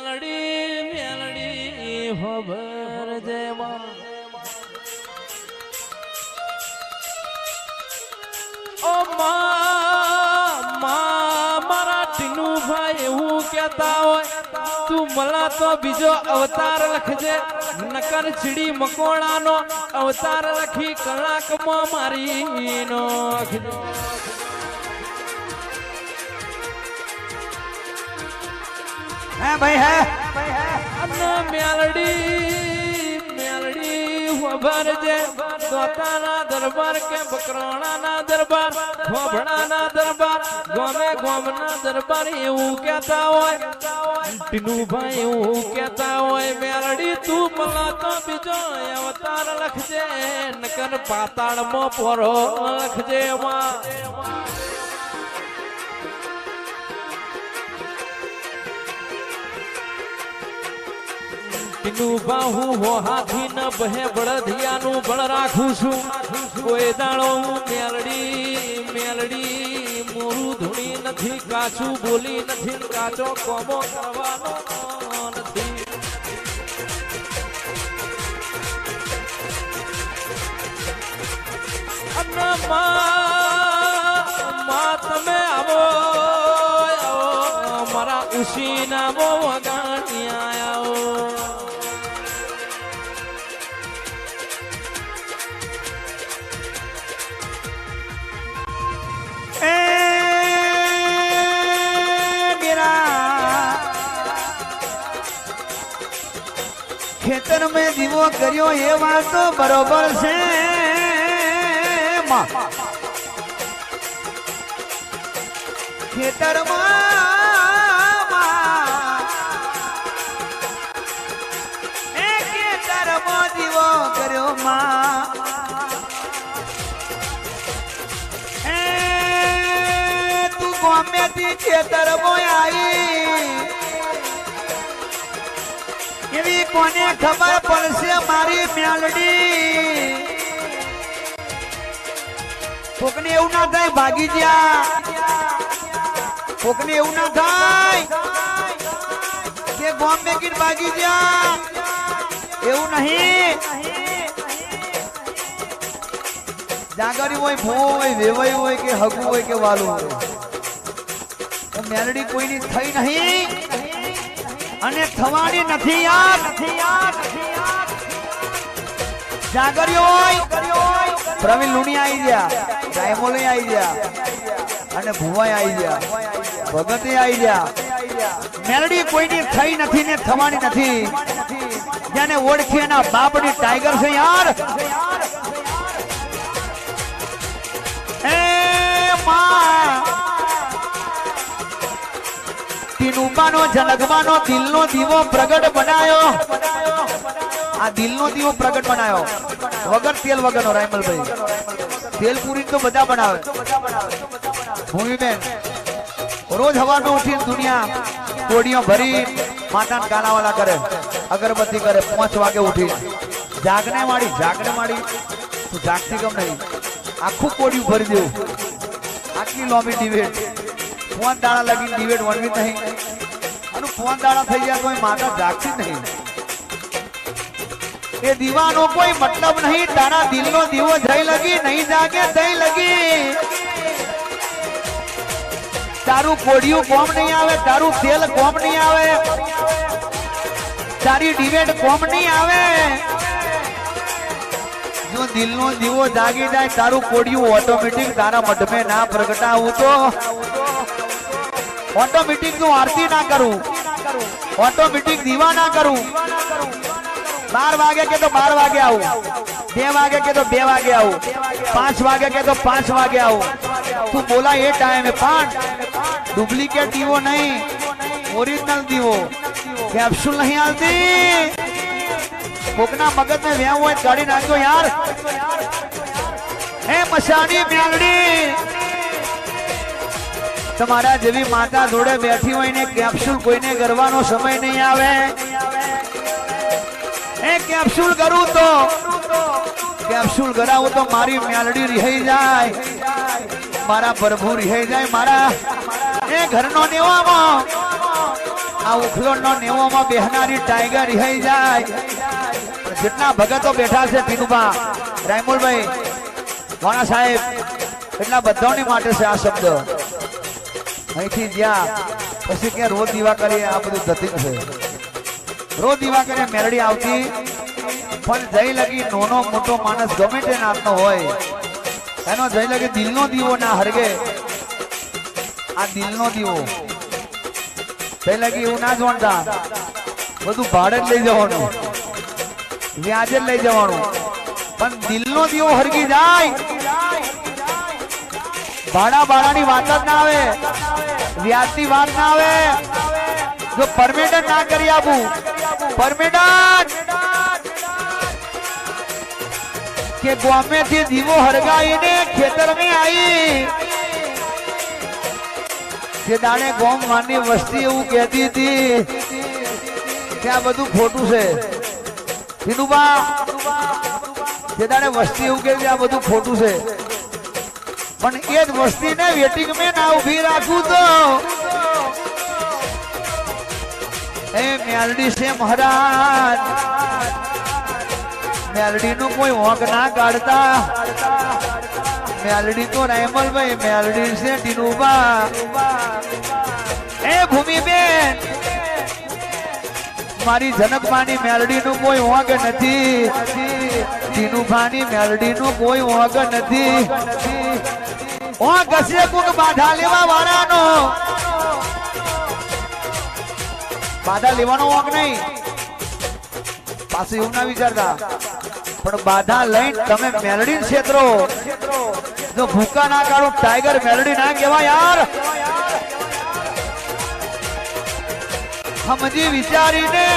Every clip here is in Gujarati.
મેલડી મેલડી ખબર જેમાં ઓ મારા ટીનુ ભાઈ એવું કહેતા હોય તું मला તો બીજો અવતાર લખજે નકર ચીડી મકોડાનો અવતાર લખી કલાકમાં મારી નો હે ભાઈ હે અમને મેલડી મેલડી ખબર છે તોતાના દરબાર કે બકરાણાના દરબાર ખોભણાના દરબાર ગોમે ગોમના દરબાર એવું કહેતા હોય ટીનુભાઈ એવું કહેતા હોય મેલડી તું मला તો બીજો અવતાર લખજે નકર પાતાળમાં પોરો લખજે માં બાહુ હો હાથી ન બહે બળદિયાનું બળ રાખું છું કોઈ દાડો હું મેલડી મેલડી મોરું ધૂણી નથી કાચું બોલી નથી કાચો કોમો કરવાનો નથી અને માં તમે આવો મારા ઉશી ના બહુ વગાડી આવો ખેતર મેં દીવો કર્યો એ વાત તો બરોબર છે ખેતરમાં દીવો કર્યો માં તું ગમેથી ખેતરમાં આવી એવી કોને ખબર પડશે મારી મેલડી કોકને એવું ના થાય ભાગી ગયા કોકને એવું ના થાય કે ગોમ મેકીન ભાગી ગયા એવું નહીં જાગરી હોય ભો હોય વેવાઈ હોય કે હગું હોય કે વાલું હોય મેલડી કોઈની થઈ નહીં અને થવાની નથી યાર જાગર્યો હોય પ્રવીણ લુણી આવી ગયા રાયમોલી આવી ગયા અને ભુવાઈ આવી ગયા ભગતે આવી ગયા મેલડી કોઈની થઈ નથી ને થવાની નથી જેને ઓળખી એના બાપની ટાઈગર છે યાર એ માં ટીનુબાનો જનગવાનો દિલનો દીવો પ્રગટ બનાયો આ દિલનો દીવો પ્રગટ બનાયો વગર તેલ વગરનો રાયમલભાઈ તેલ પૂરી તો બધા બનાવે ભૂમિબેન રોજ હવારમાં ઉઠીને દુનિયા કોડીઓ ભરી માતાને કાનાવાલા કરે અગરબત્તી કરે 5 વાગે ઉઠી જાગને માડી તું જાગતી કેમ નહીં આખું કોડિયું ભરી દેવું આટલી લોમી ડિબેટ 4 દાડા લગી ડિબેટ વણવી નહીં અને 4 દાડા થઈ ગયા કોઈ માતા જાગતી નહીં એ દીવાનો કોઈ મતલબ નહીં તારા દિલનો દીવો જઈ લગી નહીં જાગે થઈ લગી તારું કોડિયું કોમ નહીં આવે તારું તેલ કોમ નહીં આવે તારી ડિબેટ કોમ નહીં આવે જો દિલનો દીવો જાગી જાય તારું કોડિયું ઓટોમેટિક તારા મઢમે ના પ્રગટાવું તો ઓટોમેટિક નું આરતી ના કરું ઓટોમેટિક દીવા ના કરું 12 વાગે કે તો 12 વાગે આવું 2 વાગે કે તો 2 વાગે આવું 5 વાગે કે તો 5 વાગે આવું તું બોલા એ ટાઈમે 5 ડુપ્લિકેટ દીવો નહીં ઓરિજિનલ દીવો कैप्सूल नहीं आती कोकना मगज में व्याह हुआ गाड़ी नाचो यार हे मशानी म्यालड़ी तुम्हारा जेवी माता जोड़े बैठी हुई ने कैप्सूल कोई ने करवानो समय नहीं आवे हे कैप्सूल करूं तो कैप्सूल कराऊं तो मारी म्यालड़ी रिहाई जाए मारा प्रभु रिहाई जाए मारा ए घर नो नेवामो આ ઉખલોડ નો નેવોમાં બેહનારી ટાઈગર રિહાઈ જાય. જેટલા ભગતો બેઠા છે ટીનુબા, રાયમોલભાઈ, વાણા સાહેબ, એટલા બધાની માટે છે આ શબ્દ. અહીંથી જ્યાં પછી ક્યાં રોજ દીવા કરીએ આ બધું ધતિંગ છે. રોજ દીવા કરીએ મેરડી આવતી, પણ જઈ લગી નાનો મોટો માણસ ગમે તે નાતનો હોય એનો જઈ લગી દિલનો દીવો ના હરગે. આ દિલનો દીવો જઈ લગી એવું ના જોણતા, બધું ભાડે જ લઈ જવાનું, વ્યાજે જ લઈ જવાનું. પણ દિલનો દીવો હરગી જાય, ભાડાની વાત જ ના આવે, વ્યાજની વાત ના આવે. જો પરમિટ ના કરી આપું, પરમિટ કે ગામે થી દીવો હરગાઈને ખેતર में आई કે દાણે ગોમ માની વસ્તી એવું કહેતી હતી કે આ બધું ખોટું છે. ટીનુબા, કે દાણે વસ્તી એવું કહેતી આ બધું ખોટું છે, પણ એ જ વસ્તીને વેટિંગ में ના ઉભી રાખું તો એ મેલડી છે મહારાજ. મેલડી નું કોઈ હોંક ના કાઢતા. મેલડી તો રાયમલભાઈ મેલડી છે ટીનુબા. એ ભૂમિબેન, મારી જનકમાની મેલડી નું કોઈ હોંક નથી, ટીનુભાની મેલડી નું કોઈ હોંક નથી. હોંક હશે કોક બાધા લેવા વાળાનો, બાધા લેવાનો હોંક નહીં, પાછું એવું ના વિચારતા. પણ બાધા લઈને તમે મેલડી ક્ષેત્રો, જો ભૂકા ના કાઢો ટાઈગર મેલડી ના કહેવાય યાર. સમજી વિચારીને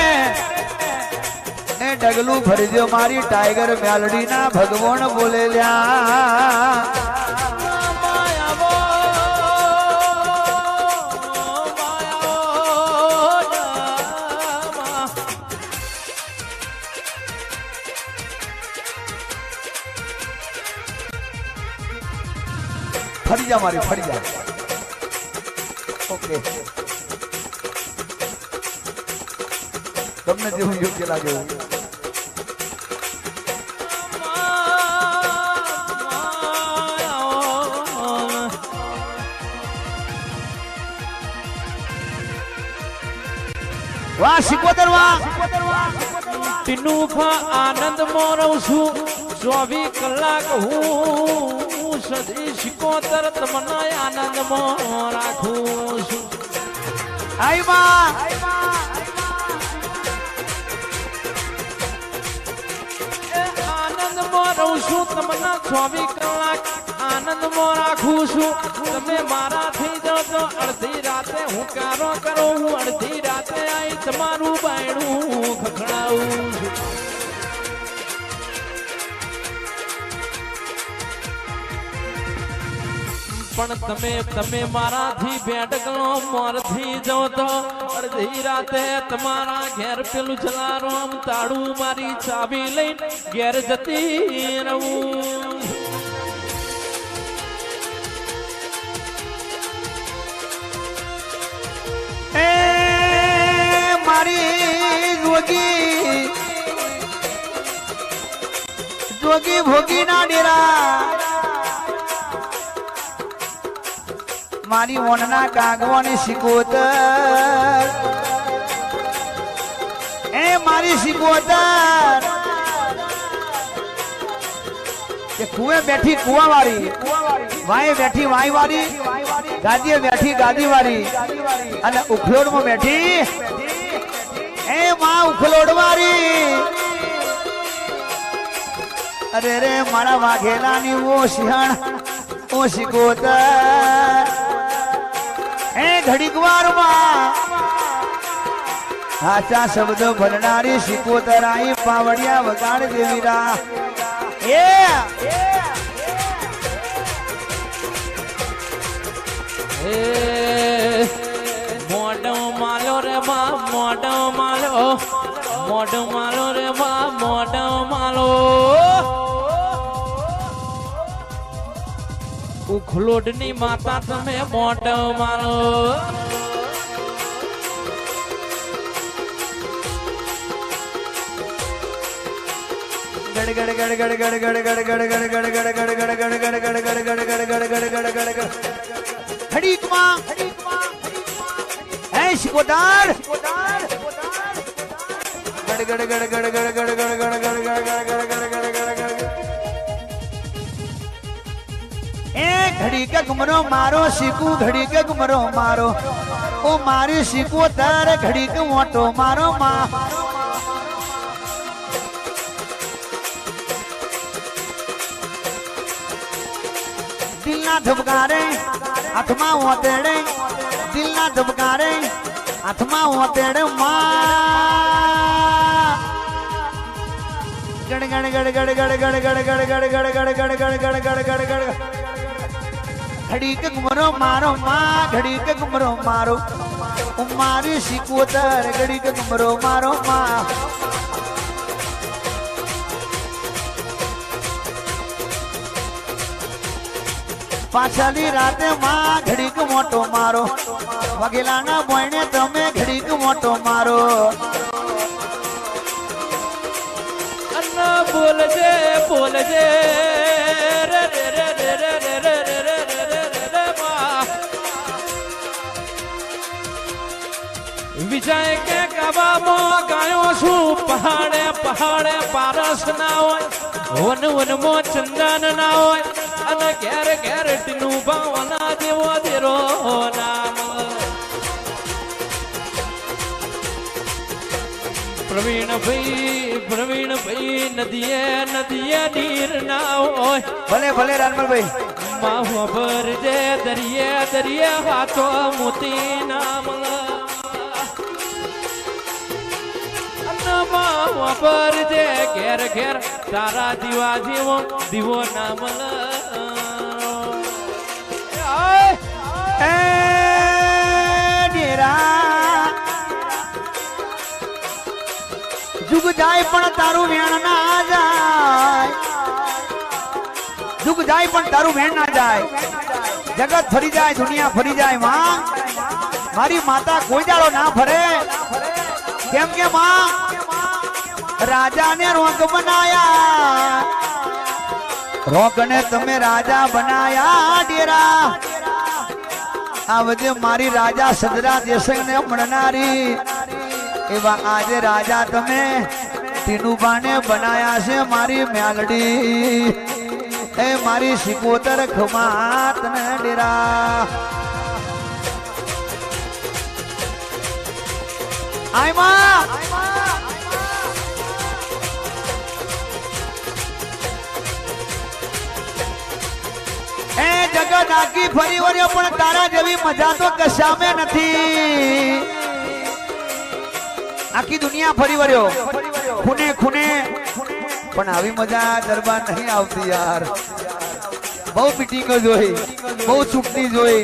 એ ડગલું ભરજો મારી ટાઈગર મેલડી ના ભગવાન બોલેલ્યા. ફરી જા મારી, ફરી જા. ઓકે, તમને જેવું યોગ્ય લાગે એવું. વાહ શિકોતર, વાહ. ટીનુભા આનંદ માં રહું છું, 24 કલાક હું સદી શિકોતર તમને આનંદ માં રાખું છું. આઈ માં આનંદ માં રહું છું, તમને 24 કલાક આનંદ માં રાખું છું. તમે મારા થઈ જાઓ તો અડધી રાતે હું કારો કરું, હું અડધી રાતે આઈ તમારું બાયણું ખખડાવું છું. પણ તમે મારાથી ભેટ ગણો મોરથી જાઓ તો અડધી રાતે તમારા ઘેર પેલું ચલારો આમ તાળું મારી ચાવી લઈને ઘેર જતી રહું. એ મારી જોગી ભોગી ના ડેરા, મારી વનના કાગવાની શિકોતર, એ મારી શિકોતર કે કુએ બેઠી કુવા વાળી, વાય બેઠી વાય વાળી, ગાદીએ બેઠી ગાદી વાળી, અને ઉખલોડમાં બેઠી એ માં ઉખલોડ વાળી. અરે રે મારા વાઘેલાની ઓ સિંહણ ઓ શિકોતર, એ ઘડીક વારમાં સાચા શબ્દો ભરનારી શિકોતર આઈ પાવડિયા વગાડ દેવીરા. મોઢો માલો રે બા, મોઢો માલો, મોઢો માલો રે બા, મોઢો માલો. ઉખલોડની માતા તમે મોઢો માલો. હડીકમાં હે શિકોદાર એ ઘડી કે ગુમરો મારો શીખું ઘડી કે ગુમરો મારો ઓ મારી શીખો તારે ઘડી કે મોટો મારો માં દિલના ધબકારે હાથમાં ઓતેડે દિલના ધબકારે હાથમાં ઓતેડે માં ગડ ગડ ગડ ગડ ગડ ગડ ગડ ગડ ગડ ગડ ગડ ગડ ગડ ગડ ગડ ગડ ઘડી કે ગુમરો મારો માં ઘડી કે ગુમરો મારો મારી શીખવતર ઘડી કે ગુમરો મારો માં પાછલી રાતે માં ઘડીક મોટો મારો વગેલાના બોયને તમે ઘડીક મોટો મારો બોલજે બોલજે રે રે રે રે રે રે રે રે રે રે રે માં વિજય કે કબામાં ગાયો છું પહાડે પહાડે પારસ ના હોય વન વનમાં ચંદન ના હોય અને ઘેર ઘેર ટીનું ભાવના દેવો દેરો નામ પ્રવીણભાઈ નદીએ નદીએ નીર ના હોય ભલે ભલે રાનમલભાઈ માહો ભરજે દરિયે દરિયે હાથો મોતી નામ માહો ભરજે ઘેર ઘેર તારા દીવા જીવો દીવો નામ એ ડેરા જુગ જાય પણ તારું વેણ ના જાય જુગ જાય પણ તારું વેણ ના જાય જગત ફરી જાય દુનિયા ફરી જાય માં મારી માતા કોઈ દાડો ના ફરે કેમ કે માં રાજાને રોક બનાયા રોકને તમે રાજા બનાયા ડેરા આવજે મારી રાજા સદરા દેશને મળનારી એવા આજે રાજા તમે ટીનુબાને બનાયા છે મારી મેલડી એ મારી શિકોતર ખમાત ને ડેરા આય માં એ જગત આખી ફરી વર્યો પણ તારા જેવી મજા તો કશામે નથી આખી દુનિયા ફરી વર્યો ખૂને ખૂને પણ આવી મજા દરબાર નહીં આવતી યાર બહુ મીટિંગો જોઈ બહુ ચૂંટણી જોઈ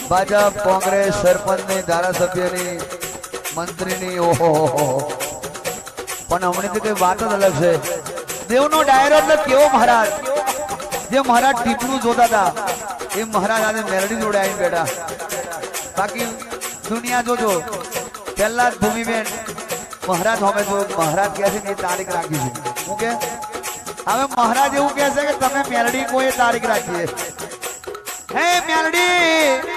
ભાજપ કોંગ્રેસ સરપંચની ધારાસભ્યની મંત્રીની ઓહો પણ હમણાં તો કઈ વાત જ અલગ છે દેવનો ડાયરો એટલે કેવો મહારાજ જે મહારાજ ટીપનું જોતા હતા એ મહારાજ આજે મેલડી જોડે આવીને બેઠા બાકી દુનિયા જોજો પહેલા જ ભૂમિબેન મહારાજ હવે જો મહારાજ કહે છે કે એ તારીખ રાખી છે શું કે હવે મહારાજ એવું કહે છે કે તમે મેલડી કોઈ તારીખ રાખીએ હે મેલડી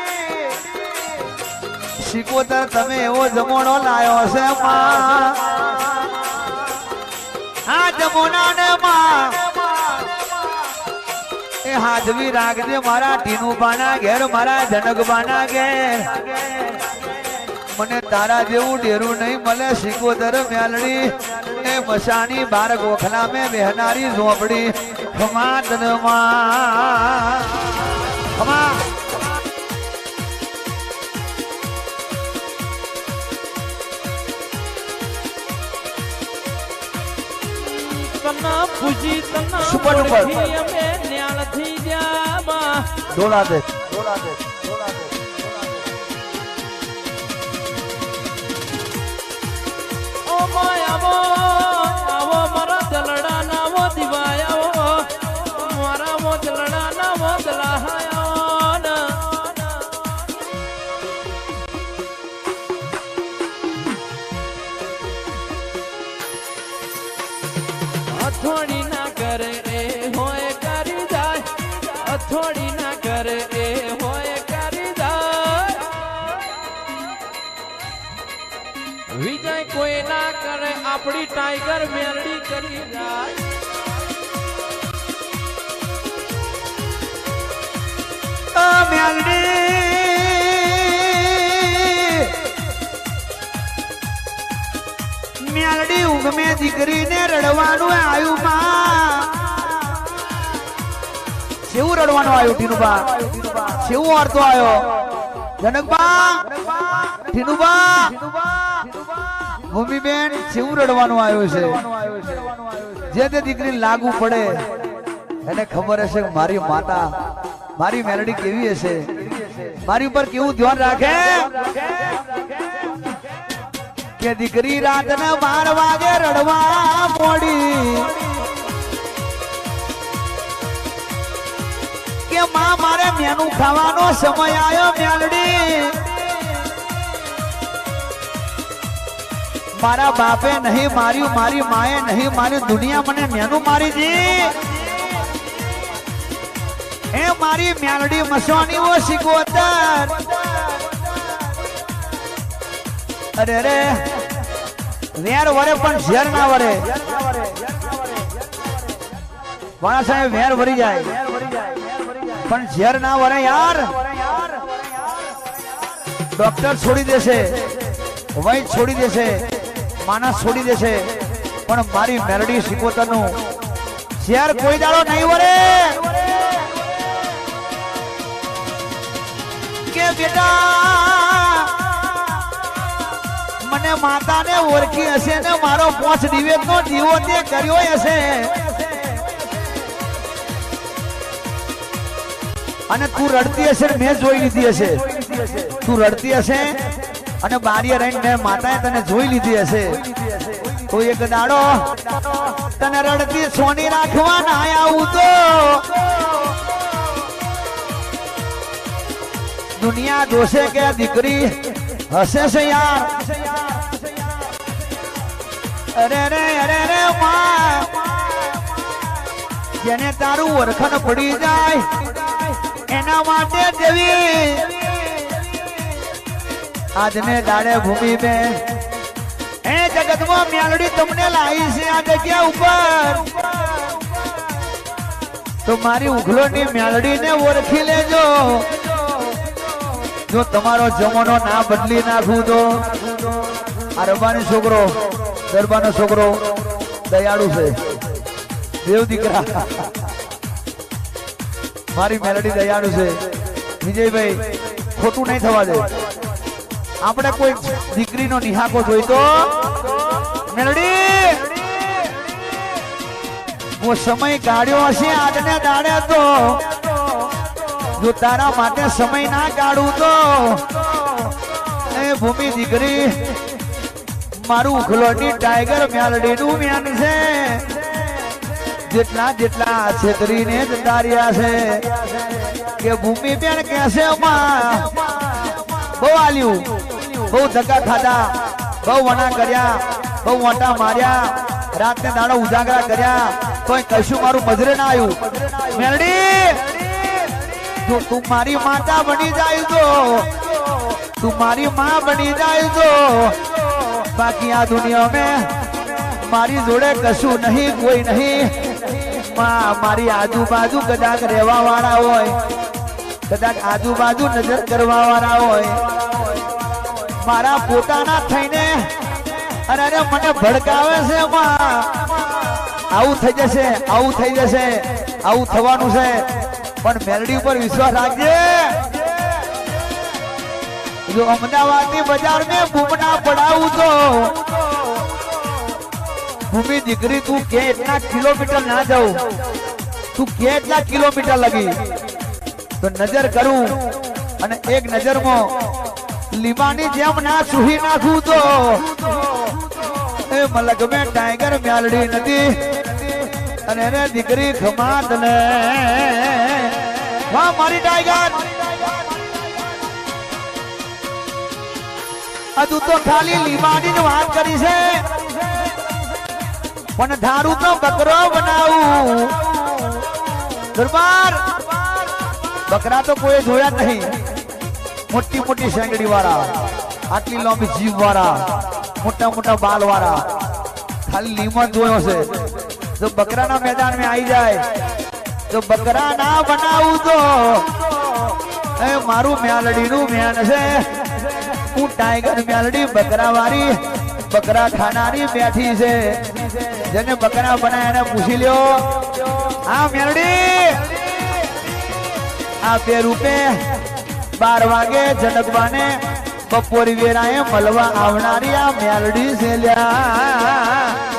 શિકોતર તમે એવો જમોણો લાયો છે માં આ જમોના ને માં એ હાજવી રાખજે મારા ટીનુબાના ઘેર મારા જનકબાના ઘેર મને તારા જેવું ડેરું નહીં મળે શિકોતર મેલડી એ મસાની બાર ગોખલા મેં બેહનારી ઝોપડી ખમા તનમાં ખમા તના પૂજી તના સુપર ડુપર અમે ન્યાલ થઈ જામાં ડોલા દે ઓ માયાવો આવો મારા દલડા નાવો દિવાયાવો મારા મો દલડા નાવો દલાહાયો ના અથોડી ના કરે એ હોય કરી જાય અથોડી ના કરે એ હોય કરી જાય વિજય કોઈ ના કરે આપણી ટાઈગર મેલડી કરી જાય મેલડી ઊંઘ મેં દીકરીને રડવાનું આવ્યું માં કેવું રડવાનું આવ્યું ટીનુબા કેવું અર્થો આવ્યો જનકબા ટીનુબા ભૂમિબેન કેવું રડવાનું આવ્યું છે જે તે દીકરી લાગુ પડે એને ખબર હશે કે મારી માતા મારી મેલડી કેવી હશે મારી ઉપર કેવું ધ્યાન રાખે કે દીકરી રાતને 12 વાગે રડવા મોડી કે માં મારે મેનુ ખાવાનો સમય આવ્યો મેલડી મારા બાપે નહીં માર્યું મારી માએ નહીં મારી દુનિયા મને મેનુ મારી દી એ મારી મેલડી મસવાની ઓ શિકોતર અરે રે વેર વરે પણ ઝેર ના વરે વાળા સાહેબ વેર વરી જાય પણ ઝેર ના વરે યાર ડોક્ટર છોડી દેશે વૈદ છોડી દેશે માનસ છોડી દેશે પણ મારી મેલડી શિકોતર નું ઝેર કોઈ દાડો નહીં વરે કે બેટા મને માતાને ઓળખી હશે ને મારો 5 દિવેટનો દીવો તે કર્યો હશે અને તું રડતી હશે મેં જોઈ લીધી હશે તું રડતી હશે અને બારીએ રહીને મેં માતાએ તને જોઈ લીધી હશે તો એક દાડો તને રડતી સોની રાખવા ના આવું તો દુનિયા જોશે કે દીકરી હશે છે યાર અરે રે માં જેને તારું ઓળખણ પડી જાય એના માટે દેવી આજને દાડે ભૂમિ બે એ જગતમાં મેલડી તમને લાવી છે આ જગ્યા ઉપર તો મારી ઉઘલોની મેલડીને ઓળખી લેજો જો તમારો જમાનો ના બદલી નાખું તો આ રબાની છોકરો દરબાનો છોકરો દયાળુ છે દેવ દીકરા મારી મેલડી દયાળુ છે વિજયભાઈ ખોટું નહીં થવા દે આપણે કોઈ દીકરીનો નિહાકો જોઈતો મેલડી હું સમય કાઢ્યો હશે આજને દાડે તો જો તારા માટે સમય ના કાઢું તો એ ભૂમિ દીકરી મારું ઉખલોની ટાઈગર મેલડી નું મેન છે જેટલા જેટલા છેતરીને જતાર્યા છે કે ભૂમિ બેન કહેશે બહુ આલ્યું બહુ ધક્કા ખાધા બહુ વણા કર્યા બહુ મોટા માર્યા રાતને દાડો ઉજાગરા કર્યા તોય કશું મારું મજરે ના આવ્યું મેલડી જો તું મારી માતા બની જાય તો તું મારી માં બની જાય તો બાકી આ દુનિયા में મારી જોડે કશું નહીં કોઈ નહીં મારી આજુબાજુ કદાચ રહેવા વાળા હોય કદાચ આજુબાજુ નજર કરવા વાળા હોય મારા પોતાના થઈને અરે મને ભડકાવે છે આવું થઈ જશે આવું થઈ જશે આવું થવાનું છે પણ મેલડી ઉપર વિશ્વાસ રાખજે જો અમદાવાદની બજાર में બૂમ ના પડાવું તો ભૂમિ દીકરી તું કે એટલા કિલોમીટર ના જાઉં તું કે એટલા કિલોમીટર લગી તો નજર કરું અને એક નજરમાં લીમાની જેમ ના સુહી નાખું તો એ મલક में ટાઈગર મેલડી નથી અને રે દીકરી ખમાત ને વાહ મારી ટાઈગર હજુ તો ખાલી લીમાની વાત કરી છે પણ ધારું તો બકરો બનાવું દરબાર બકરા તો કોઈ જોયા નહીં મોટી મોટી શેંગડી વાળા આટલી લાંબી જીભ વાળા મોટા મોટા બાલ વાળા ખાલી લીમો જોયો છે જો બકરાના મેદાન में આવી જાય તો બકરા ના બનાવું તો એ મારું મ્યાલડીનું મેન છે હું ટાઈગર મ્યાલડી બકરા વાળી બકરા ખાનારી બેઠી છે જેને બકરા બનાય એને પૂછી લ્યો આ મ્યાલડી આ 2 રૂપે 12 વાગે જનકબાને બપોરી વેરાએ મળવા આવનારી આ મ્યાલડી છે લ્યા